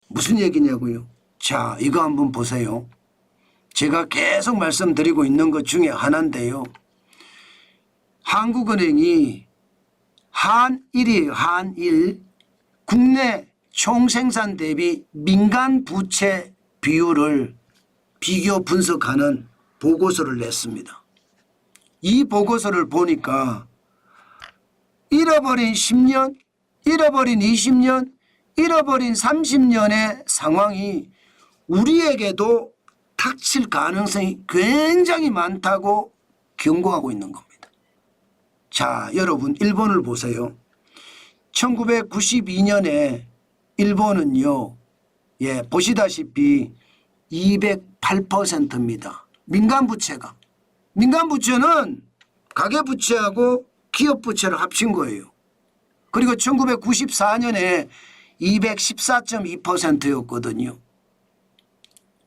무슨 얘기냐고요? 자, 이거 한번 보세요. 제가 계속 말씀드리고 있는 것 중에 하나인데요. 한국은행이 한일이에요. 한일. 국내 총생산 대비 민간 부채 비율을 비교 분석하는 보고서를 냈습니다. 이 보고서를 보니까 잃어버린 10년, 잃어버린 20년, 잃어버린 30년의 상황이 우리에게도 닥칠 가능성이 굉장히 많다고 경고하고 있는 겁니다. 자, 여러분 일본을 보세요. 1992년에 일본은요, 보시다시피 208%입니다. 민간부채가. 민간부채는 가계부채하고 기업부채를 합친 거예요. 그리고 1994년에 214.2%였거든요.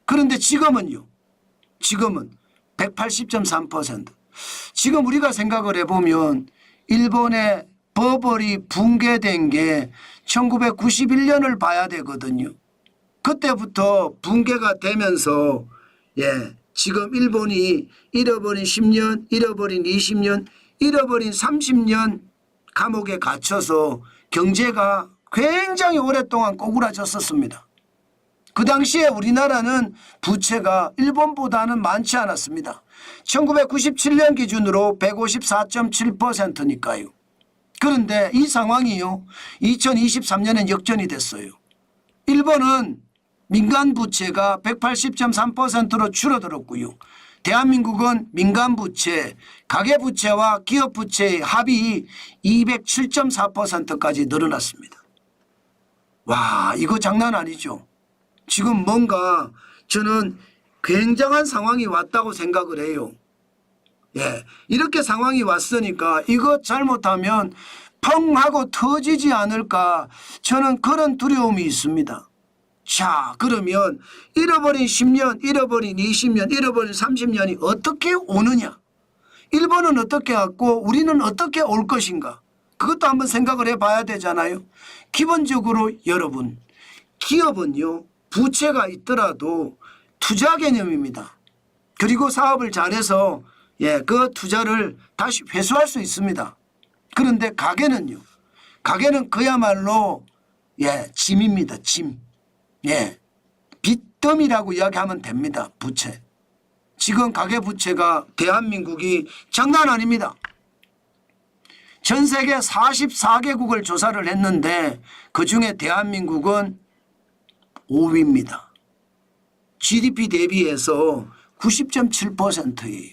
그런데 지금은요. 지금은 180.3%. 지금 우리가 생각을 해보면 일본의 버블이 붕괴된 게 1991년을 봐야 되거든요. 그때부터 붕괴가 되면서 지금 일본이 잃어버린 10년, 잃어버린 20년, 잃어버린 30년 감옥에 갇혀서 경제가 굉장히 오랫동안 꼬꾸라졌었습니다. 그 당시에 우리나라는 부채가 일본보다는 많지 않았습니다. 1997년 기준으로 154.7%니까요. 그런데 이 상황이요. 2023년엔 역전이 됐어요. 일본은 민간 부채가 180.3%로 줄어들었고요. 대한민국은 민간 부채, 가계 부채와 기업 부채의 합이 207.4%까지 늘어났습니다. 와, 이거 장난 아니죠. 지금 뭔가 저는 굉장한 상황이 왔다고 생각을 해요. 이렇게 상황이 왔으니까 이거 잘못하면 펑 하고 터지지 않을까, 저는 그런 두려움이 있습니다. 자, 그러면 잃어버린 10년, 잃어버린 20년, 잃어버린 30년이 어떻게 오느냐? 일본은 어떻게 왔고 우리는 어떻게 올 것인가? 그것도 한번 생각을 해봐야 되잖아요. 기본적으로 여러분, 기업은요, 부채가 있더라도 투자 개념입니다. 그리고 사업을 잘해서 그 투자를 다시 회수할 수 있습니다. 그런데 가계는요. 가계는 그야말로 짐입니다. 짐. 빚더미라고 이야기하면 됩니다. 부채. 지금 가계부채가 대한민국이 장난 아닙니다. 전 세계 44개국을 조사를 했는데 그중에 대한민국은 5위입니다. GDP 대비해서 90.7%예요.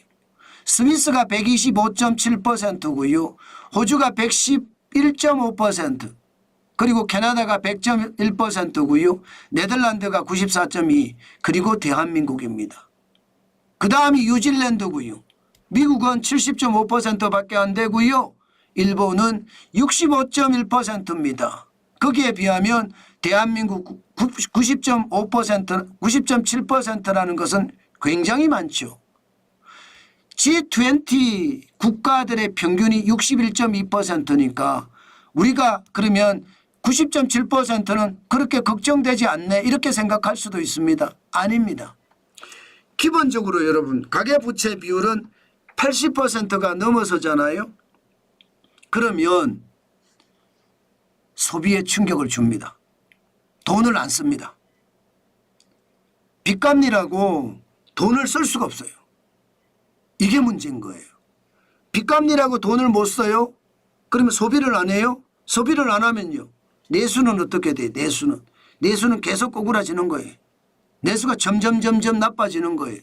스위스가 125.7%고요. 호주가 111.5%, 그리고 캐나다가 100.1%고요. 네덜란드가 94.2%, 그리고 대한민국입니다. 그 다음이 뉴질랜드고요. 미국은 70.5%밖에 안 되고요. 일본은 65.1%입니다. 거기에 비하면 대한민국 90.5%, 90.7%라는 것은 굉장히 많죠. G20 국가들의 평균이 61.2%니까 우리가 그러면 90.7%는 그렇게 걱정되지 않네, 이렇게 생각할 수도 있습니다. 아닙니다. 기본적으로 여러분, 가계부채 비율은 80%가 넘어서잖아요. 그러면 소비에 충격을 줍니다. 돈을 안 씁니다. 빚 갚느라고 돈을 쓸 수가 없어요. 이게 문제인 거예요. 빚 갚느라고 돈을 못 써요? 그러면 소비를 안 해요? 소비를 안 하면요. 내수는 어떻게 돼요? 내수는 계속 꼬꾸라지는 거예요. 내수가 점점 나빠지는 거예요.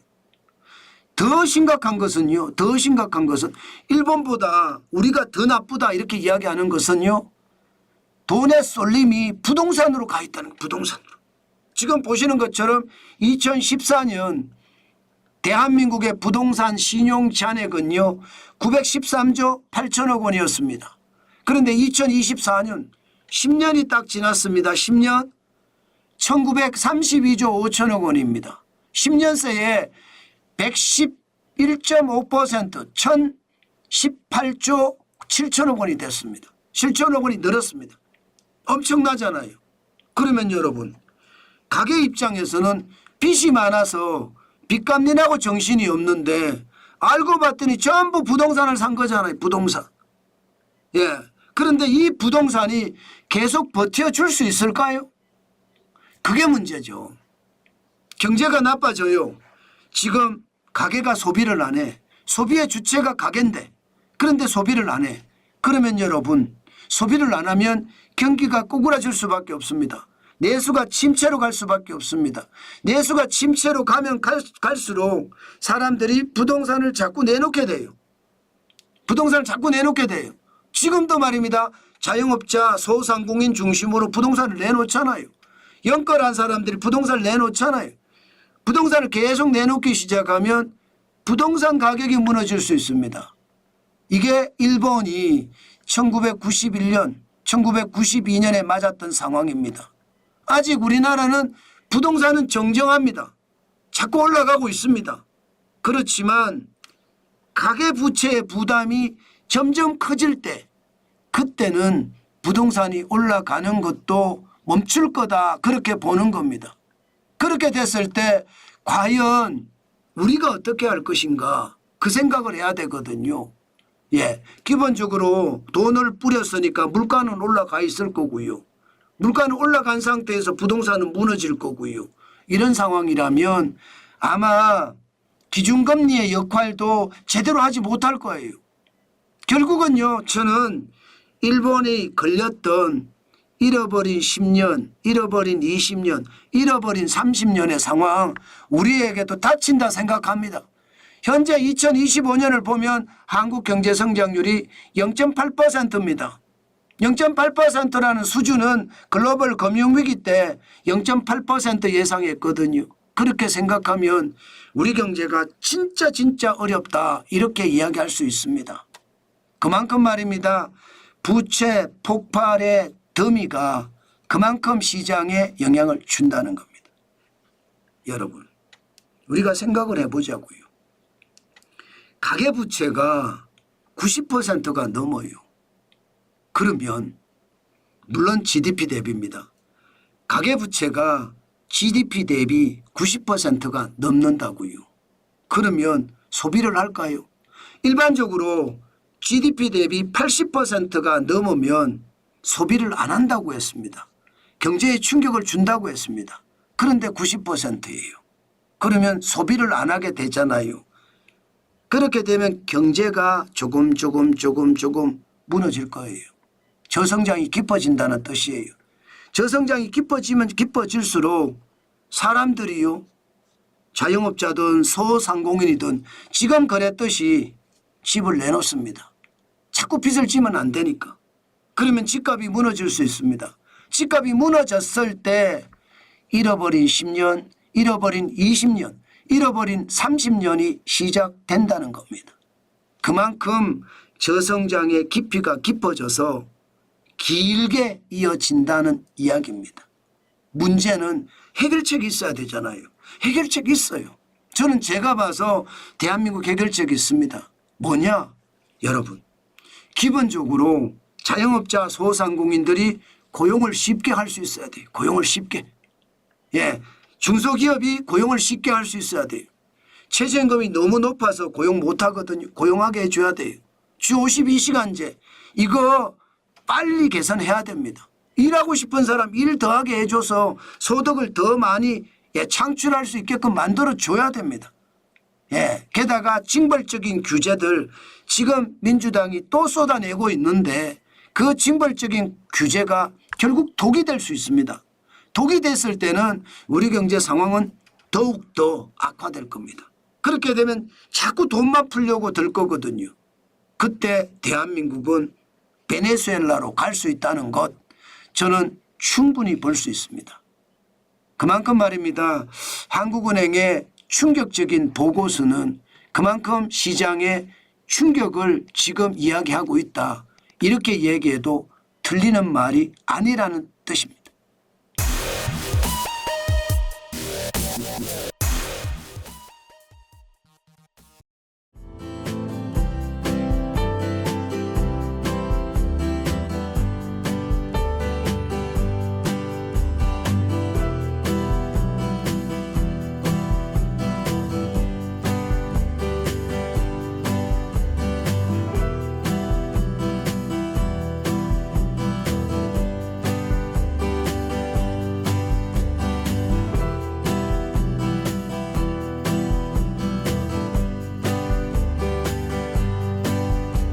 더 심각한 것은요. 더 심각한 것은 일본보다 우리가 더 나쁘다 이렇게 이야기하는 것은요. 돈의 쏠림이 부동산으로 가 있다는 거예요. 부동산으로. 지금 보시는 것처럼 2014년 대한민국의 부동산 신용 잔액은요. 913조 8천억 원이었습니다. 그런데 2024년 10년이 딱 지났습니다. 10년 1932조 5천억 원입니다. 10년 새에 111.5% 1018조 7천억 원이 됐습니다. 7천억 원이 늘었습니다. 엄청나잖아요. 그러면 여러분, 가게 입장에서는 빚이 많아서 빚 갚느라고 정신이 없는데 알고 봤더니 전부 부동산을 산 거잖아요. 부동산. 예. 그런데 이 부동산이 계속 버텨줄 수 있을까요? 그게 문제죠. 경제가 나빠져요. 지금 가게가 소비를 안 해. 소비의 주체가 가게인데 그런데 소비를 안 해. 그러면 여러분 소비를 안 하면 경기가 꼬꾸라질 수밖에 없습니다. 내수가 침체로 갈 수밖에 없습니다. 내수가 침체로 가면 갈수록 사람들이 부동산을 자꾸 내놓게 돼요. 부동산을 자꾸 내놓게 돼요. 지금도 말입니다. 자영업자 소상공인 중심으로 부동산을 내놓잖아요. 연끌한 사람들이 부동산을 내놓잖아요. 부동산을 계속 내놓기 시작하면 부동산 가격이 무너질 수 있습니다. 이게 일본이 1991년, 1992년에 맞았던 상황입니다. 아직 우리나라는 부동산은 정정합니다. 자꾸 올라가고 있습니다. 그렇지만 가계부채의 부담이 점점 커질 때 그때는 부동산이 올라가는 것도 멈출 거다 그렇게 보는 겁니다. 그렇게 됐을 때 과연 우리가 어떻게 할 것인가 그 생각을 해야 되거든요. 예, 기본적으로 돈을 뿌렸으니까 물가는 올라가 있을 거고요. 물가는 올라간 상태에서 부동산은 무너질 거고요. 이런 상황이라면 아마 기준금리의 역할도 제대로 하지 못할 거예요. 결국은요, 저는 일본이 걸렸던 잃어버린 10년, 잃어버린 20년, 잃어버린 30년의 상황 우리에게도 닥친다 생각합니다. 현재 2025년을 보면 한국 경제 성장률이 0.8%입니다. 0.8%라는 수준은 글로벌 금융위기 때 0.8% 예상했거든요. 그렇게 생각하면 우리 경제가 진짜 어렵다 이렇게 이야기할 수 있습니다. 그만큼 말입니다. 부채 폭발의 더미가 그만큼 시장에 영향을 준다는 겁니다. 여러분 우리가 생각을 해보자고요. 가계부채가 90%가 넘어요. 그러면 물론 GDP 대비입니다. 가계부채가 GDP 대비 90%가 넘는다고요. 그러면 소비를 할까요? 일반적으로 GDP 대비 80%가 넘으면 소비를 안 한다고 했습니다. 경제에 충격을 준다고 했습니다. 그런데 90%예요. 그러면 소비를 안 하게 되잖아요. 그렇게 되면 경제가 조금 무너질 거예요. 저성장이 깊어진다는 뜻이에요. 저성장이 깊어지면 깊어질수록 사람들이요. 자영업자든 소상공인이든 지금 그랬듯이 집을 내놓습니다. 자꾸 빚을 지면 안 되니까. 그러면 집값이 무너질 수 있습니다. 집값이 무너졌을 때 잃어버린 10년, 잃어버린 20년, 잃어버린 30년이 시작된다는 겁니다. 그만큼 저성장의 깊이가 깊어져서 길게 이어진다는 이야기입니다. 문제는 해결책이 있어야 되잖아요. 해결책이 있어요. 저는 제가 봐서 대한민국 해결책이 있습니다. 뭐냐? 여러분 기본적으로 자영업자 소상공인들이 고용을 쉽게 할 수 있어야 돼요. 고용을 쉽게. 예, 중소기업이 고용을 쉽게 할 수 있어야 돼요. 최저임금이 너무 높아서 고용 못하거든요. 고용하게 해줘야 돼요. 주 52시간제 이거 빨리 개선해야 됩니다. 일하고 싶은 사람 일 더하게 해줘서 소득을 더 많이 창출할 수 있게끔 만들어줘야 됩니다. 예, 게다가 징벌적인 규제들 지금 민주당이 또 쏟아내고 있는데 그 징벌적인 규제가 결국 독이 될 수 있습니다. 독이 됐을 때는 우리 경제 상황은 더욱더 악화될 겁니다. 그렇게 되면 자꾸 돈만 풀려고 들 거거든요. 그때 대한민국은 베네수엘라로 갈 수 있다는 것 저는 충분히 볼 수 있습니다. 그만큼 말입니다. 한국은행의 충격적인 보고서는 그만큼 시장에 충격을 지금 이야기하고 있다. 이렇게 얘기해도 틀리는 말이 아니라는 뜻입니다.